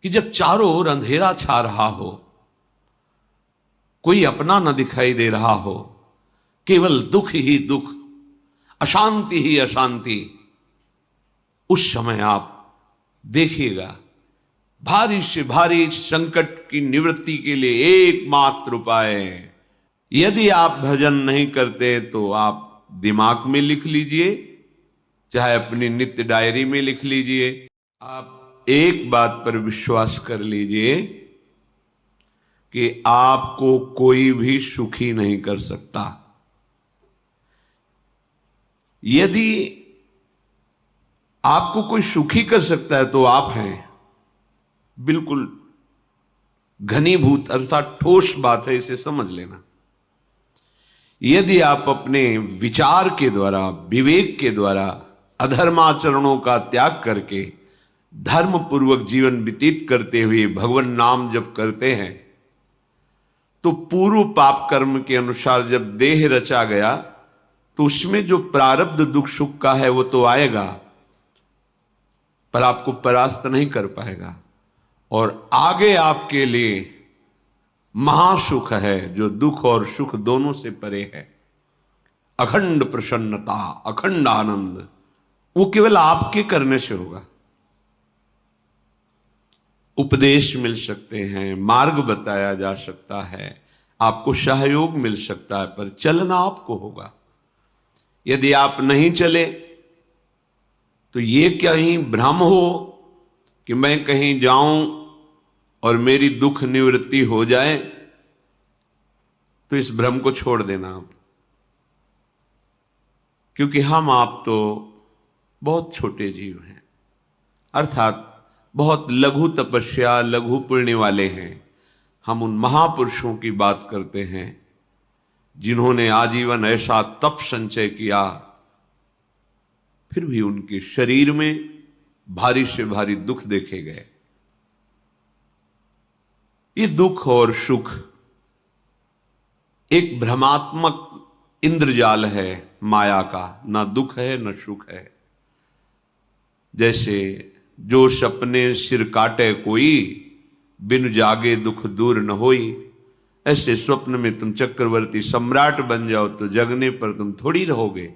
कि जब चारों ओर अंधेरा छा रहा हो, कोई अपना न दिखाई दे रहा हो, केवल दुख ही दुख, अशांति ही अशांति, उस समय आप देखिएगा भारी से भारी संकट की निवृत्ति के लिए एकमात्र उपाय है। यदि आप भजन नहीं करते तो आप दिमाग में लिख लीजिए, चाहे अपनी नित्य डायरी में लिख लीजिए। आप एक बात पर विश्वास कर लीजिए कि आपको कोई भी सुखी नहीं कर सकता। यदि आपको कोई सुखी कर सकता है तो आप हैं। बिल्कुल घनीभूत अर्थात ठोस बात है, इसे समझ लेना। यदि आप अपने विचार के द्वारा, विवेक के द्वारा अधर्माचरणों का त्याग करके धर्म पूर्वक जीवन व्यतीत करते हुए भगवान नाम जप करते हैं, तो पूर्व पाप कर्म के अनुसार जब देह रचा गया तो उसमें जो प्रारब्ध दुख सुख का है वो तो आएगा, पर आपको परास्त नहीं कर पाएगा। और आगे आपके लिए महासुख है जो दुख और सुख दोनों से परे है। अखंड प्रसन्नता, अखंड आनंद, वो केवल आपके करने से होगा। उपदेश मिल सकते हैं, मार्ग बताया जा सकता है, आपको सहयोग मिल सकता है, पर चलना आपको होगा। यदि आप नहीं चले तो ये कहीं भ्रम हो कि मैं कहीं जाऊं और मेरी दुख निवृत्ति हो जाए, तो इस भ्रम को छोड़ देना आप। क्योंकि हम आप तो बहुत छोटे जीव हैं, अर्थात बहुत लघु तपस्या, लघु पुण्य वाले हैं। हम उन महापुरुषों की बात करते हैं जिन्होंने आजीवन ऐसा तप संचय किया, फिर भी उनके शरीर में भारी से भारी दुख देखे गए। ये दुख और सुख एक भ्रमात्मक इंद्रजाल है माया का, ना दुख है न सुख है। जैसे जो सपने सिर काटे कोई, बिन जागे दुख दूर न होई, ऐसे स्वप्न में तुम चक्रवर्ती सम्राट बन जाओ तो जगने पर तुम थोड़ी रहोगे,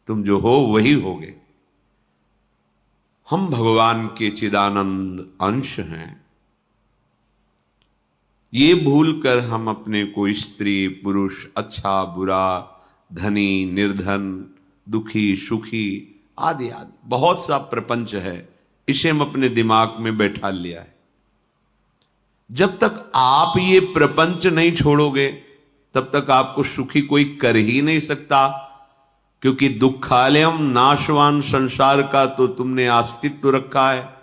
तुम जो हो वही होगे। हम भगवान के चिदानंद अंश हैं। ये भूल कर हम अपने को स्त्री पुरुष, अच्छा बुरा, धनी निर्धन, दुखी सुखी आदि आदि बहुत सा प्रपंच है, इसे हम अपने दिमाग में बैठा लिया है। जब तक आप ये प्रपंच नहीं छोड़ोगे तब तक आपको सुखी कोई कर ही नहीं सकता, क्योंकि दुखालयम नाशवान संसार का तो तुमने अस्तित्व रखा है।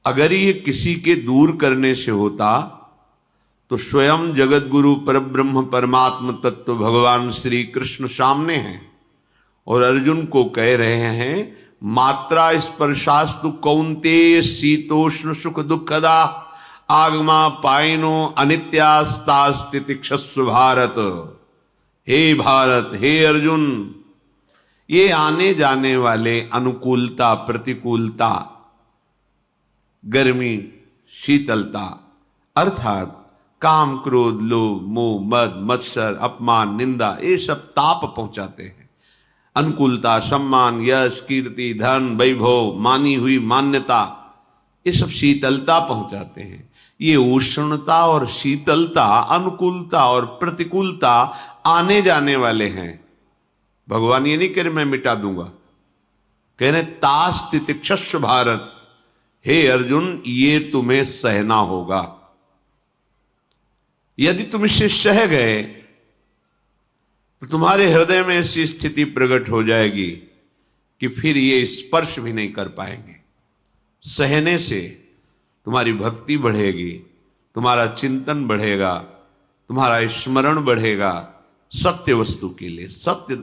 अगर ये किसी के दूर करने से होता तो स्वयं जगत गुरु परब्रह्म परमात्म तत्व भगवान श्री कृष्ण सामने हैं और अर्जुन को कह रहे हैं, मात्रा स्पर्शास्तु कौन्तेय शीतोष्ण सुख दुखदा आगमा पायनो अनित्यास्तास्तितिक्षस्व भारत। हे भारत, हे अर्जुन, ये आने जाने वाले अनुकूलता प्रतिकूलता, गर्मी शीतलता, अर्थात काम क्रोध लोभ मोह मद मत्सर अपमान निंदा, ये सब ताप पहुंचाते हैं। अनुकूलता सम्मान यश कीर्ति धन वैभव मानी हुई मान्यता, ये सब शीतलता पहुंचाते हैं। ये उष्णता और शीतलता, अनुकूलता और प्रतिकूलता आने जाने वाले हैं। भगवान ये नहीं कह रहे मैं मिटा दूंगा, कह रहे तास तितिक्षस्व भारत, हे अर्जुन ये तुम्हें सहना होगा। यदि तुम इसे सह गए तो तुम्हारे हृदय में ऐसी स्थिति प्रकट हो जाएगी कि फिर ये स्पर्श भी नहीं कर पाएंगे। सहने से तुम्हारी भक्ति बढ़ेगी, तुम्हारा चिंतन बढ़ेगा, तुम्हारा स्मरण बढ़ेगा, सत्य वस्तु के लिए, सत्य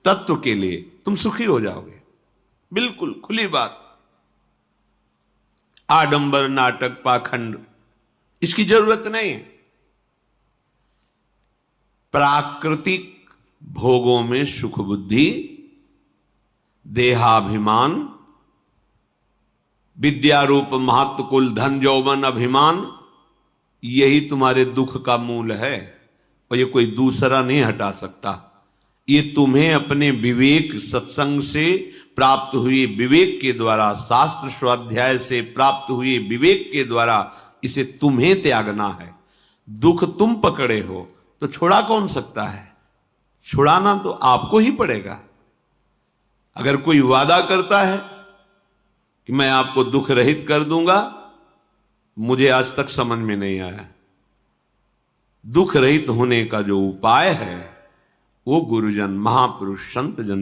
तत्व के लिए तुम सुखी हो जाओगे। बिल्कुल खुली बात। आडंबर नाटक पाखंड इसकी जरूरत नहीं है। प्राकृतिक भोगों में सुख बुद्धि, देहाभिमान, विद्या रूप महत्व कुल धन यौवन अभिमान, यही तुम्हारे दुख का मूल है और ये कोई दूसरा नहीं हटा सकता। ये तुम्हें अपने विवेक सत्संग से प्राप्त हुए विवेक के द्वारा, शास्त्र स्वाध्याय से प्राप्त हुए विवेक के द्वारा इसे तुम्हें त्यागना है। दुख तुम पकड़े हो तो छुड़ा कौन सकता है? छुड़ाना तो आपको ही पड़ेगा। अगर कोई वादा करता है कि मैं आपको दुख रहित कर दूंगा, मुझे आज तक समझ में नहीं आया। दुख रहित होने का जो उपाय है वो गुरुजन, महापुरुष, संत जन